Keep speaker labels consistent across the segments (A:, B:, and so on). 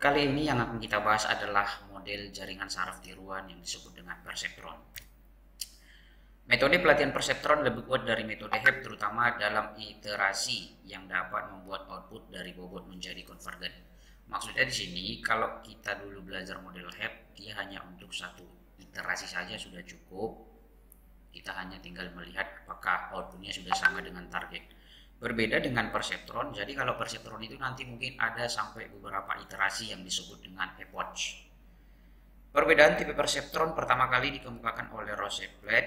A: Kali ini yang akan kita bahas adalah model jaringan saraf tiruan yang disebut dengan perseptron. Metode pelatihan perseptron lebih kuat dari metode HEP terutama dalam iterasi yang dapat membuat output dari bobot menjadi konvergen. Maksudnya di sini kalau kita dulu belajar model HEP, dia hanya untuk satu iterasi saja sudah cukup. Kita hanya tinggal melihat apakah outputnya sudah sama dengan target. Berbeda dengan perseptron, jadi kalau perseptron itu nanti mungkin ada sampai beberapa iterasi yang disebut dengan epoch. Perbedaan tipe perseptron pertama kali dikemukakan oleh Rosenblatt,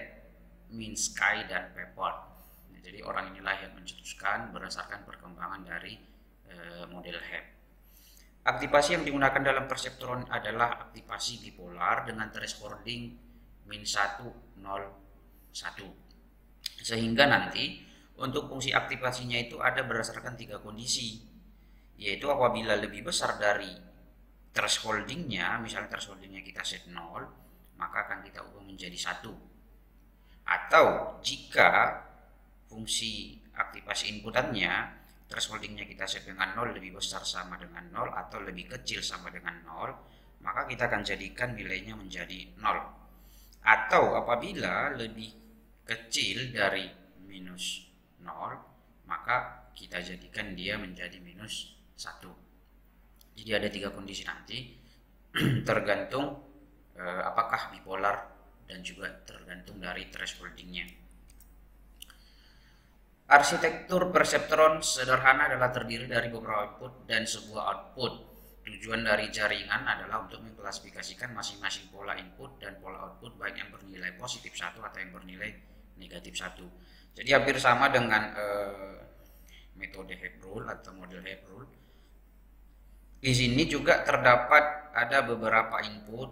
A: Minsky, dan Pepper. Nah, jadi orang inilah yang mencetuskan berdasarkan perkembangan dari model HEP. Aktivasi yang digunakan dalam perseptron adalah aktivasi bipolar dengan thresholding min 1, 0, 1. Sehingga nanti untuk fungsi aktivasinya itu ada berdasarkan 3 kondisi, yaitu apabila lebih besar dari thresholdingnya, misalnya thresholdingnya kita set 0, maka akan kita ubah menjadi 1. Atau jika fungsi aktivasi inputannya thresholdingnya kita set dengan 0 lebih besar sama dengan 0 atau lebih kecil sama dengan 0, maka kita akan jadikan nilainya menjadi 0. Atau apabila lebih kecil dari minus 0, maka kita jadikan dia menjadi minus 1. Jadi ada 3 kondisi nanti tergantung apakah bipolar dan juga tergantung dari thresholdingnya. Arsitektur perseptron sederhana adalah terdiri dari beberapa input dan sebuah output. Tujuan dari jaringan adalah untuk mengklasifikasikan masing-masing pola input dan pola output, baik yang bernilai positif 1 atau yang bernilai negatif 1. Jadi hampir sama dengan metode HEP rule atau model HEP rule. Di sini juga terdapat ada beberapa input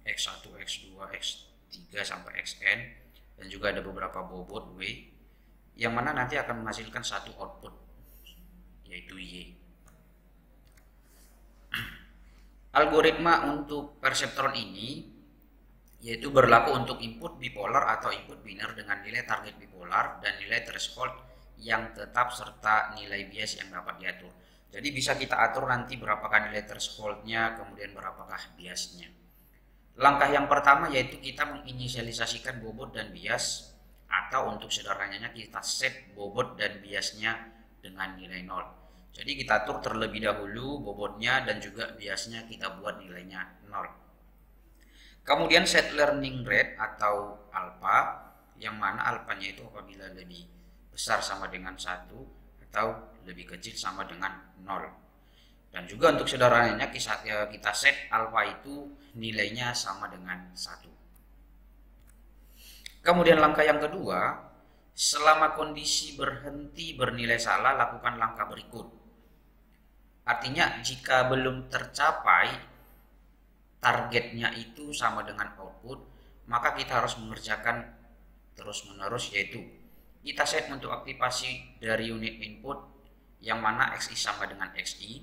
A: X1, X2, X3 sampai Xn, dan juga ada beberapa bobot W yang mana nanti akan menghasilkan satu output yaitu Y. Algoritma untuk perseptron ini yaitu berlaku untuk input bipolar atau input biner dengan nilai target bipolar dan nilai threshold yang tetap serta nilai bias yang dapat diatur. Jadi bisa kita atur nanti berapakah nilai thresholdnya, kemudian berapakah biasnya. Langkah yang pertama yaitu kita menginisialisasikan bobot dan bias, atau untuk sederhananya kita set bobot dan biasnya dengan nilai 0. Jadi kita atur terlebih dahulu bobotnya dan juga biasnya kita buat nilainya 0. Kemudian set learning rate atau alpha, yang mana alfanya itu apabila lebih besar sama dengan 1 atau lebih kecil sama dengan 0. Dan juga untuk sederhananya kita set alpha itu nilainya sama dengan 1. Kemudian langkah yang kedua, selama kondisi berhenti bernilai salah, lakukan langkah berikut. Artinya jika belum tercapai targetnya itu sama dengan output, maka kita harus mengerjakan terus-menerus, yaitu kita set untuk aktivasi dari unit input yang mana XI sama dengan XI,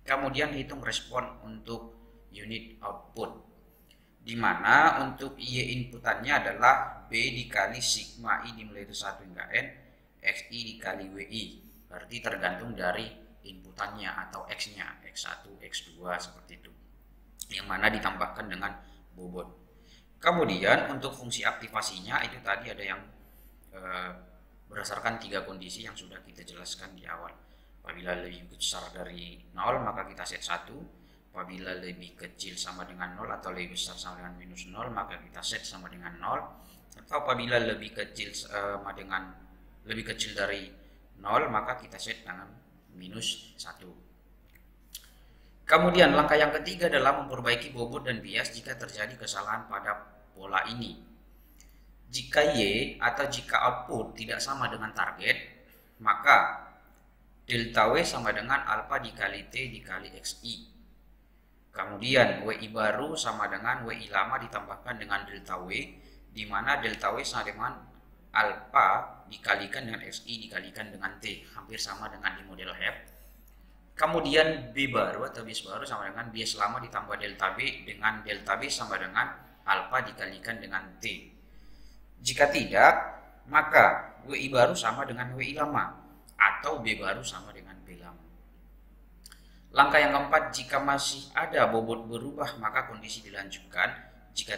A: kemudian hitung respon untuk unit output, di mana untuk Y inputannya adalah B dikali sigma I dimulai dari 1 hingga N, XI dikali WI, berarti tergantung dari inputannya atau X-nya, X1, X2 seperti itu, yang mana ditambahkan dengan bobot. Kemudian untuk fungsi aktivasinya itu tadi ada yang berdasarkan 3 kondisi yang sudah kita jelaskan di awal. Apabila lebih besar dari 0 maka kita set 1, apabila lebih kecil sama dengan 0 atau lebih besar sama dengan minus 0 maka kita set sama dengan 0, atau apabila lebih kecil sama dengan lebih kecil dari 0 maka kita set dengan minus 1. Kemudian langkah yang ketiga adalah memperbaiki bobot dan bias jika terjadi kesalahan pada pola ini. Jika Y atau jika output tidak sama dengan target, maka delta W sama dengan alpha dikali T dikali XI. Kemudian WI baru sama dengan WI lama ditambahkan dengan delta W, di mana delta W sama dengan alpha dikalikan dengan XI dikalikan dengan T, hampir sama dengan di model HEP. Kemudian B baru atau bias baru sama dengan bias lama ditambah delta B dengan delta B sama dengan alpha dikalikan dengan T. Jika tidak, maka WI baru sama dengan WI lama atau B baru sama dengan B lama. Langkah yang keempat, jika masih ada bobot berubah maka kondisi dilanjutkan, jika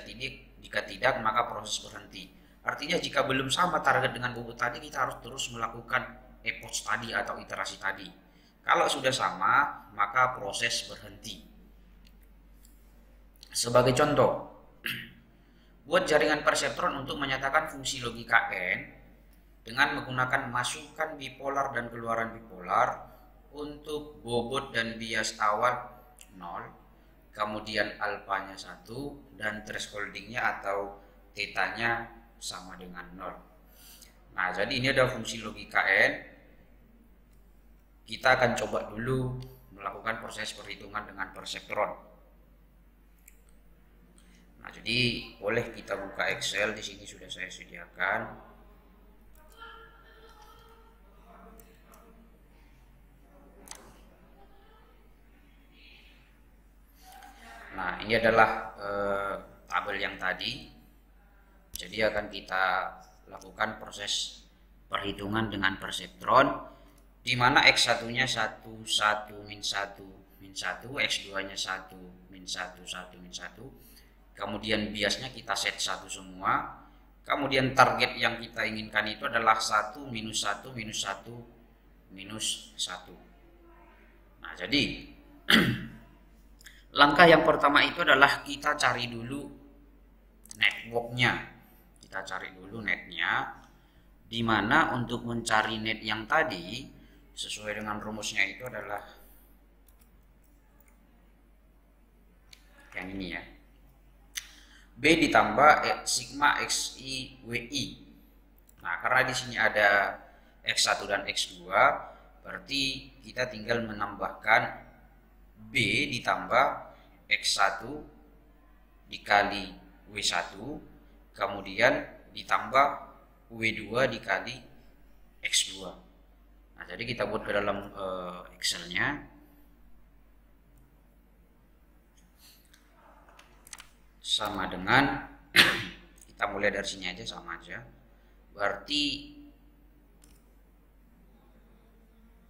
A: tidak maka proses berhenti. Artinya jika belum sama target dengan bobot tadi, kita harus terus melakukan approach tadi atau iterasi tadi. Kalau sudah sama maka proses berhenti. Sebagai contoh, buat jaringan perseptron untuk menyatakan fungsi logika n dengan menggunakan masukan bipolar dan keluaran bipolar untuk bobot dan bias awal 0, kemudian alfanya 1 dan thresholdingnya atau tetanya sama dengan 0. Nah, jadi ini ada fungsi logika n. Kita akan coba dulu melakukan proses perhitungan dengan perseptron. Nah, jadi boleh kita buka Excel, di sini sudah saya sediakan. Nah, ini adalah tabel yang tadi. Jadi akan kita lakukan proses perhitungan dengan perseptron, di mana X1-nya 1, 1, min 1, min 1, X2-nya 1, min 1, 1, min 1. Kemudian biasnya kita set 1 semua. Kemudian target yang kita inginkan itu adalah 1, minus 1, minus 1, minus 1. Nah, jadi langkah yang pertama itu adalah kita cari dulu networknya. Kita cari dulu netnya, di mana untuk mencari net yang tadi sesuai dengan rumusnya itu adalah yang ini ya. B ditambah sigma xi wi. Nah, karena di sini ada x1 dan x2, berarti kita tinggal menambahkan B ditambah X1 dikali W1, kemudian ditambah W2 dikali X2. Nah, jadi kita buat ke dalam Excelnya. Sama dengan kita mulai dari sini aja, sama aja. Berarti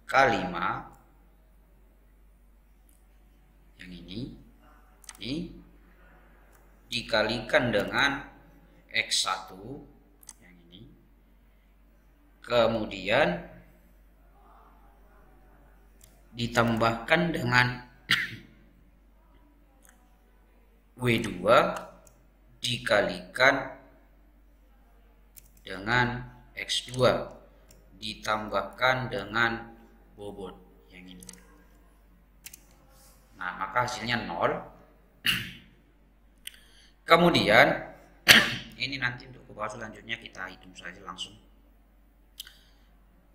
A: K5 yang ini dikalikan dengan X1 yang ini, kemudian ditambahkan dengan W2 dikalikan dengan X2 ditambahkan dengan bobot yang ini. Nah, maka hasilnya 0. Kemudian ini nanti untuk ke bawah selanjutnya kita hitung saja langsung.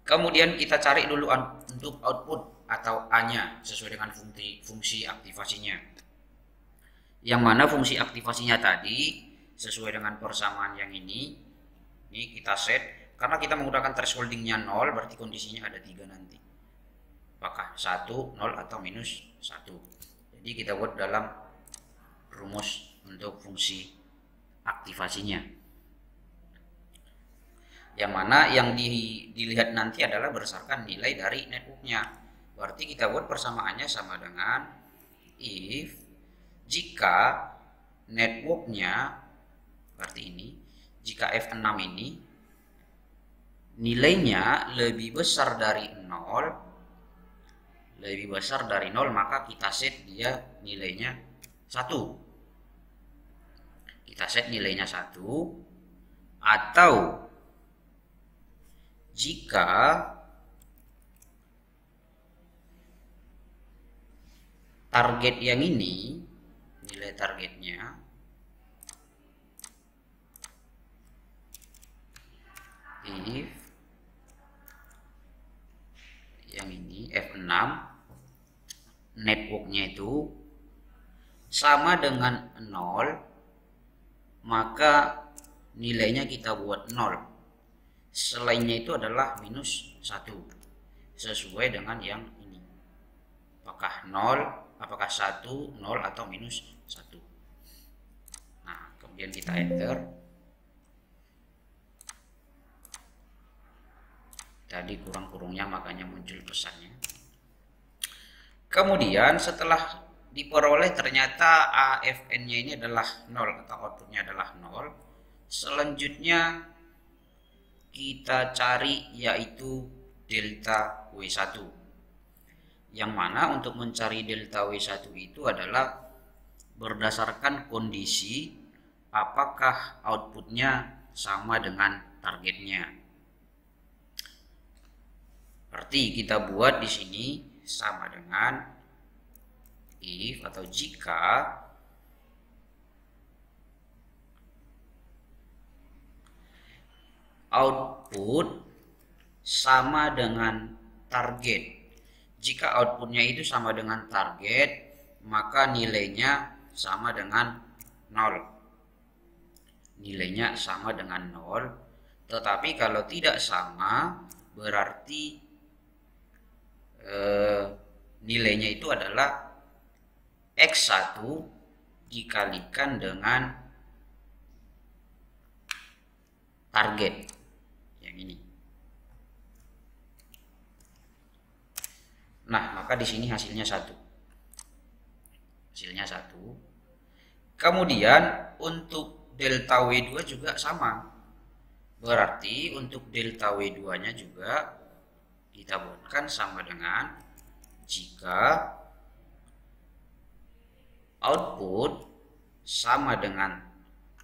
A: Kemudian kita cari dulu untuk output atau A-nya sesuai dengan fungsi aktivasinya. Yang mana fungsi aktivasinya tadi sesuai dengan persamaan yang ini kita set. Karena kita menggunakan thresholdingnya 0, berarti kondisinya ada 3 nanti. Apakah 1, 0 atau minus 1. Jadi kita buat dalam rumus untuk fungsi aktivasinya. Yang mana yang dilihat nanti adalah berdasarkan nilai dari networknya. Berarti kita buat persamaannya sama dengan if jika networknya, berarti ini, jika F6 ini nilainya lebih besar dari 0, maka kita set dia nilainya 1. Kita set nilainya 1. Atau jika target yang ini, nilai targetnya if yang ini F6 networknya itu sama dengan 0, maka nilainya kita buat 0. Selainnya itu adalah minus 1 sesuai dengan yang ini. Apakah 0, apakah 1, 0 atau minus 1. Nah, kemudian kita enter. Tadi kurang-kurungnya makanya muncul pesannya. Kemudian setelah diperoleh ternyata AFN-nya ini adalah 0 atau outputnya adalah 0. Selanjutnya kita cari yaitu delta W1. Yang mana untuk mencari delta W1 itu adalah berdasarkan kondisi apakah outputnya sama dengan targetnya. Berarti kita buat di sini sama dengan if atau jika output sama dengan target. Jika outputnya itu sama dengan target, maka nilainya sama dengan 0. Nilainya sama dengan 0. Tetapi kalau tidak sama, berarti nilainya itu adalah X1 dikalikan dengan target yang ini. Nah, maka di sini hasilnya 1. Hasilnya 1. Kemudian untuk delta W2 juga sama. Berarti untuk delta W2-nya juga kita buatkan sama dengan jika output sama dengan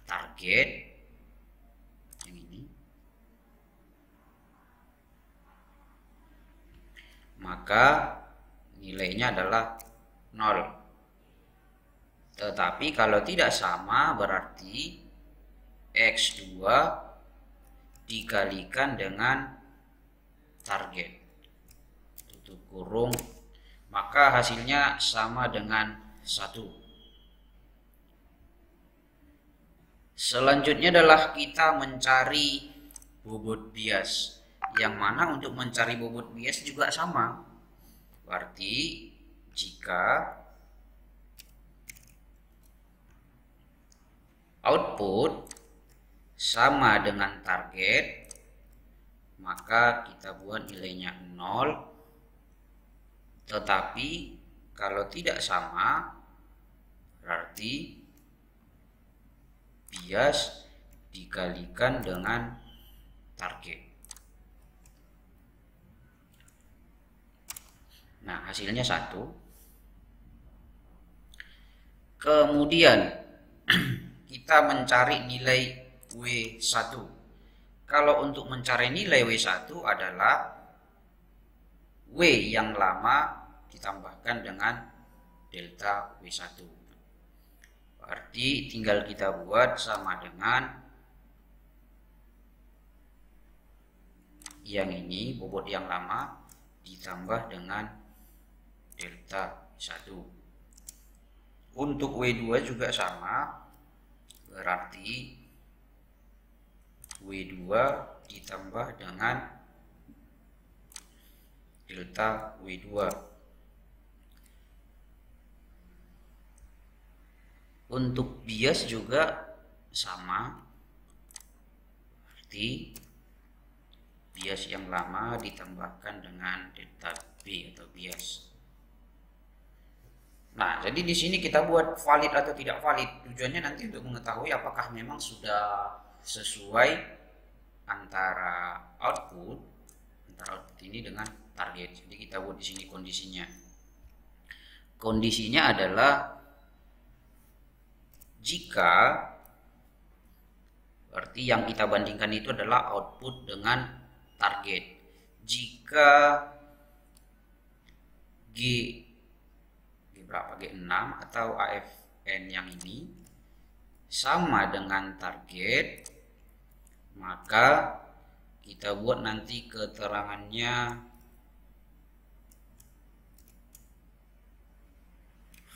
A: target yang ini, maka nilainya adalah 0. Tetapi kalau tidak sama berarti X2 dikalikan dengan target, tutup kurung, maka hasilnya sama dengan 1. Selanjutnya adalah kita mencari bobot bias, yang mana untuk mencari bobot bias juga sama. Berarti jika output sama dengan target, maka kita buat nilainya 0. Tetapi kalau tidak sama, berarti bias dikalikan dengan target. Nah, hasilnya 1. Kemudian kita mencari nilai W1. Kalau untuk mencari nilai W1 adalah W yang lama ditambahkan dengan delta W1. Berarti tinggal kita buat sama dengan yang ini, bobot yang lama ditambah dengan delta W1. Untuk W2 juga sama, berarti W2 ditambah dengan delta W2. Untuk bias juga sama, berarti bias yang lama ditambahkan dengan delta B atau bias. Nah, jadi di sini kita buat valid atau tidak valid. Tujuannya nanti untuk mengetahui apakah memang sudah sesuai antara output ini dengan target. Jadi kita buat di sini kondisinya. Kondisinya adalah jika, berarti yang kita bandingkan itu adalah output dengan target. Jika G berapa, G6 atau AFN yang ini sama dengan target, maka kita buat nanti keterangannya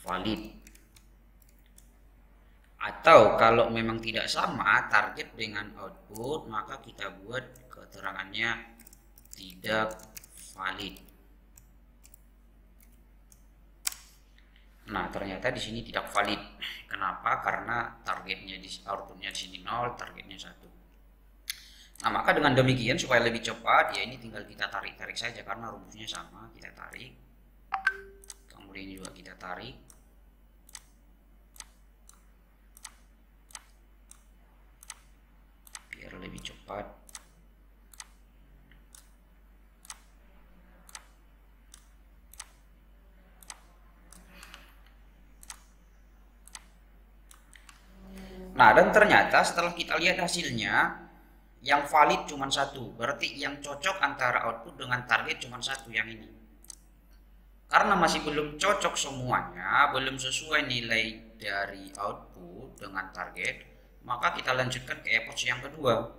A: valid. Atau kalau memang tidak sama target dengan output, maka kita buat keterangannya tidak valid. Nah, ternyata di sini tidak valid. Kenapa? Karena targetnya di outputnya di sini 0, targetnya 1. Nah, maka dengan demikian supaya lebih cepat, ya ini tinggal kita tarik-tarik saja karena rumusnya sama, kita tarik. kita tarik. Biar lebih cepat. Nah, dan ternyata setelah kita lihat hasilnya, yang valid cuma satu. Berarti yang cocok antara output dengan target cuma satu, yang ini. Karena masih belum cocok semuanya, belum sesuai nilai dari output dengan target, maka kita lanjutkan ke epoch yang kedua.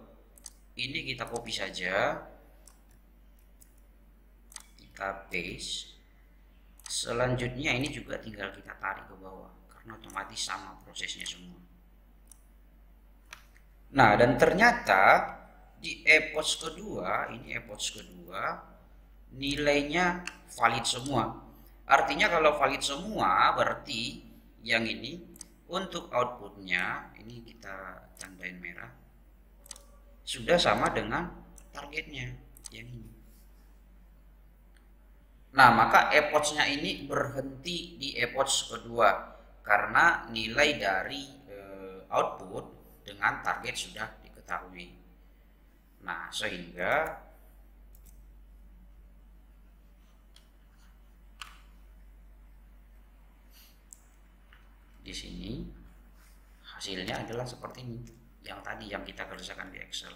A: Ini kita copy saja. Kita paste. Selanjutnya ini juga tinggal kita tarik ke bawah, karena otomatis sama prosesnya semua. Nah, dan ternyata di epoch kedua, ini epoch kedua, nilainya valid semua. Artinya kalau valid semua, berarti yang ini untuk outputnya, ini kita tandain merah, sudah sama dengan targetnya, yang ini. Nah, maka epochnya ini berhenti di epoch kedua, karena nilai dari output dengan target sudah diketahui. Nah, sehingga di sini hasilnya adalah seperti ini, yang tadi yang kita kerjakan di Excel.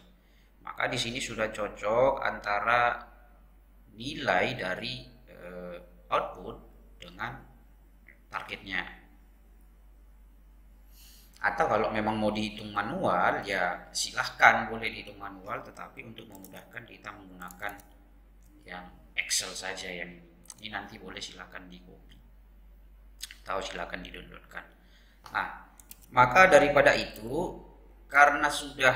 A: Maka di sini sudah cocok antara nilai dari output dengan targetnya. Atau kalau memang mau dihitung manual, ya silahkan boleh dihitung manual, tetapi untuk memudahkan kita menggunakan yang Excel saja. Yang ini nanti boleh silahkan di copy atau silahkan di downloadkan. Nah, maka daripada itu, karena sudah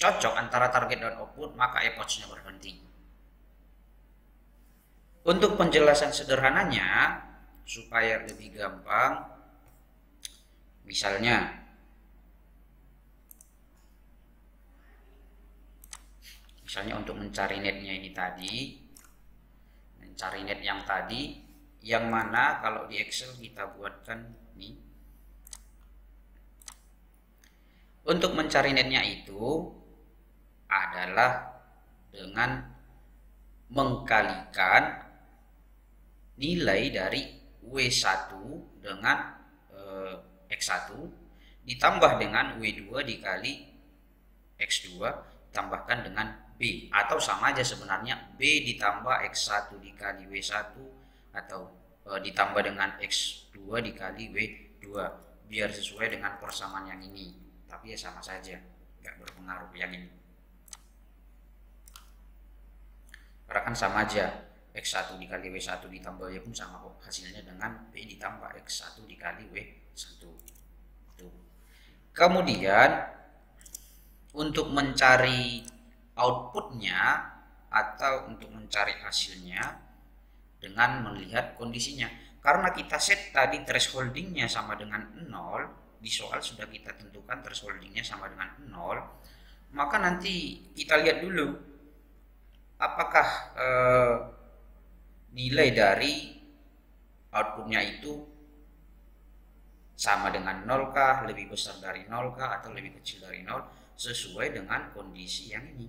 A: cocok antara target dan output, maka epochnya berhenti. Untuk penjelasan sederhananya supaya lebih gampang, misalnya untuk mencari netnya ini tadi, mencari net yang tadi, yang mana kalau di Excel kita buatkan nih. Untuk mencari netnya itu adalah dengan mengkalikan nilai dari W1 dengan X1 ditambah dengan W2 dikali X2 tambahkan dengan B, atau sama aja sebenarnya B ditambah X1 dikali W1 atau ditambah dengan X2 dikali W2, biar sesuai dengan persamaan yang ini, tapi ya sama saja, nggak berpengaruh yang ini, karena kan sama aja. X1 dikali W1 ditambah Y pun sama kok, hasilnya dengan B ditambah X1 dikali W1. Tuh. Kemudian untuk mencari outputnya atau untuk mencari hasilnya dengan melihat kondisinya, karena kita set tadi thresholdingnya sama dengan 0, di soal sudah kita tentukan thresholdingnya sama dengan 0, maka nanti kita lihat dulu apakah nilai dari outputnya itu sama dengan 0 kah, lebih besar dari 0 kah, atau lebih kecil dari 0, sesuai dengan kondisi yang ini.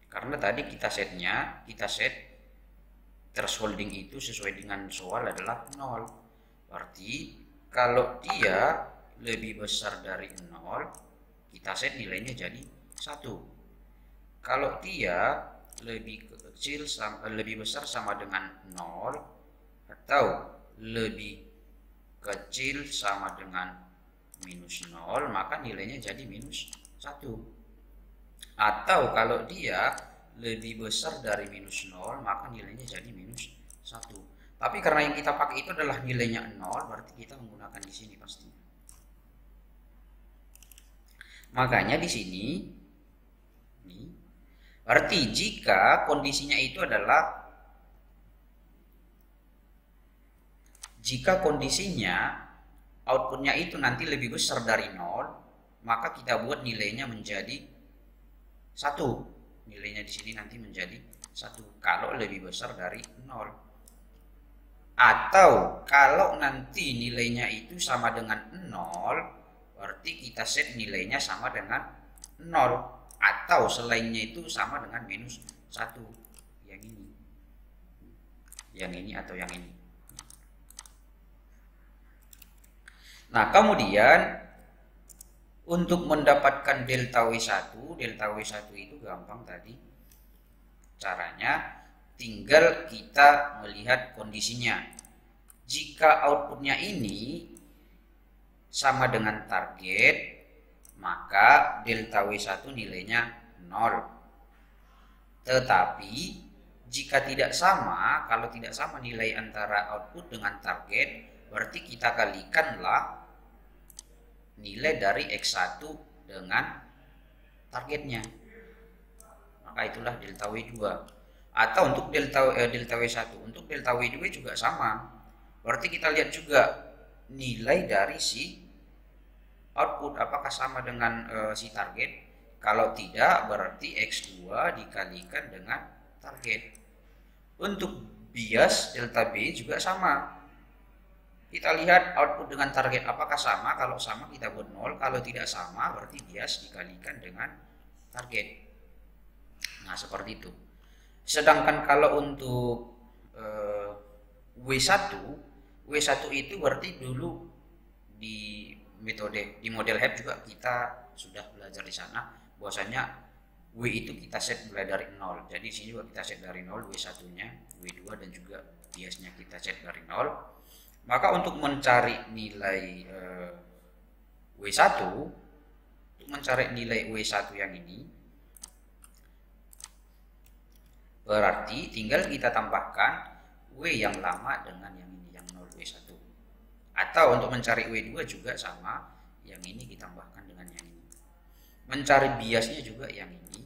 A: Karena tadi kita set thresholding itu sesuai dengan soal adalah 0. Berarti kalau dia lebih besar dari 0, kita set nilainya jadi 1. Kalau dia lebih besar sama dengan 0 atau lebih kecil sama dengan minus 0, maka nilainya jadi minus 1. Atau kalau dia lebih besar dari minus 0, maka nilainya jadi minus 1. Tapi karena yang kita pakai itu adalah nilainya 0, berarti kita menggunakan di sini pasti. Makanya di sini berarti jika kondisinya itu adalah, jika kondisinya outputnya itu nanti lebih besar dari 0, maka kita buat nilainya menjadi 1. Nilainya di sini nanti menjadi 1 kalau lebih besar dari 0. Atau kalau nanti nilainya itu sama dengan 0, berarti kita set nilainya sama dengan 0. Atau selainnya itu sama dengan minus 1. Yang ini. Yang ini atau yang ini. Nah, kemudian untuk mendapatkan delta W1 itu gampang tadi. Caranya tinggal kita melihat kondisinya. Jika outputnya ini sama dengan target, maka delta W1 nilainya 0. Tetapi jika tidak sama, kalau tidak sama nilai antara output dengan target, berarti kita kalikanlah nilai dari X1 dengan targetnya. Maka itulah delta W2. Atau untuk delta W1, untuk delta W2 juga sama. Berarti kita lihat juga nilai dari si output apakah sama dengan si target. Kalau tidak, berarti X2 dikalikan dengan target. Untuk bias delta B juga sama. Kita lihat output dengan target apakah sama. Kalau sama kita buat 0, kalau tidak sama berarti bias dikalikan dengan target. Nah, seperti itu. Sedangkan kalau untuk W1 itu berarti dulu di model HEP juga kita sudah belajar di sana bahwasanya W itu kita set mulai dari 0. Jadi di sini juga kita set dari 0 W1-nya, W2 dan juga biasnya kita set dari 0. Maka untuk mencari nilai W1, untuk mencari nilai W1 yang ini berarti tinggal kita tambahkan W yang lama dengan yang ini, yang 0 W1. Atau untuk mencari W2 juga sama, yang ini ditambahkan dengan yang ini. Mencari biasnya juga yang ini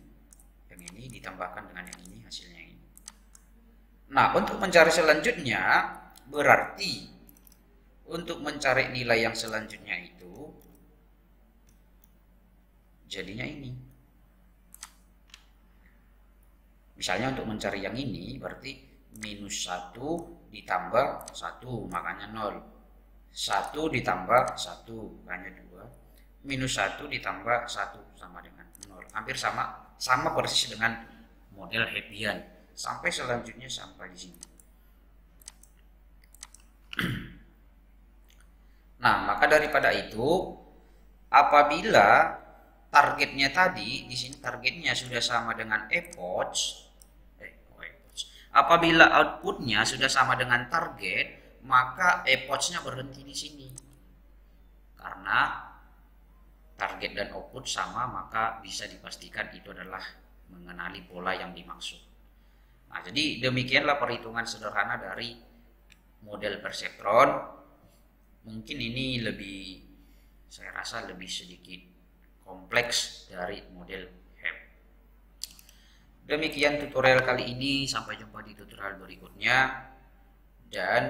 A: ditambahkan dengan yang ini, hasilnya ini. Nah, untuk mencari selanjutnya, berarti untuk mencari nilai yang selanjutnya itu jadinya ini. Misalnya untuk mencari yang ini berarti minus 1 ditambah 1 makanya 0. 1 ditambah 1 makanya 2. Minus 1 ditambah 1 sama dengan 0. Hampir sama persis dengan model Hebbian. Sampai selanjutnya sampai di sini. Nah, maka daripada itu apabila targetnya tadi di sini targetnya sudah sama dengan epoch. Apabila outputnya sudah sama dengan target, maka epochnya berhenti di sini. Karena target dan output sama, maka bisa dipastikan itu adalah mengenali pola yang dimaksud. Nah, jadi demikianlah perhitungan sederhana dari model perseptron. Mungkin ini saya rasa lebih sedikit kompleks dari model HEP. Demikian tutorial kali ini, sampai jumpa di tutorial berikutnya. Dan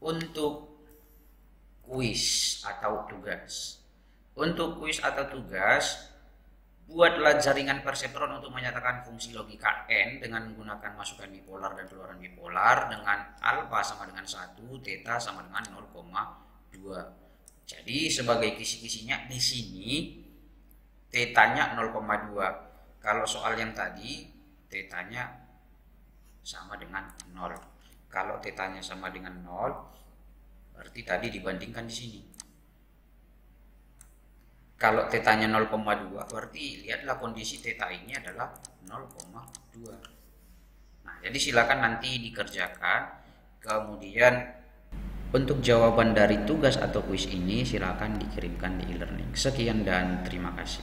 A: untuk kuis atau tugas, buatlah jaringan perseptron untuk menyatakan fungsi logika n dengan menggunakan masukan bipolar dan keluaran bipolar dengan alfa sama dengan 1, theta sama dengan 0,2. Jadi sebagai kisi-kisinya di sini tetanya 0,2. Kalau soal yang tadi tetanya sama dengan 0. Kalau tetanya sama dengan 0, berarti tadi dibandingkan di sini. Kalau tetanya 0,2, berarti lihatlah kondisi teta ini adalah 0,2. Nah, jadi silakan nanti dikerjakan. Kemudian untuk jawaban dari tugas atau kuis ini silakan dikirimkan di e-learning. Sekian dan terima kasih.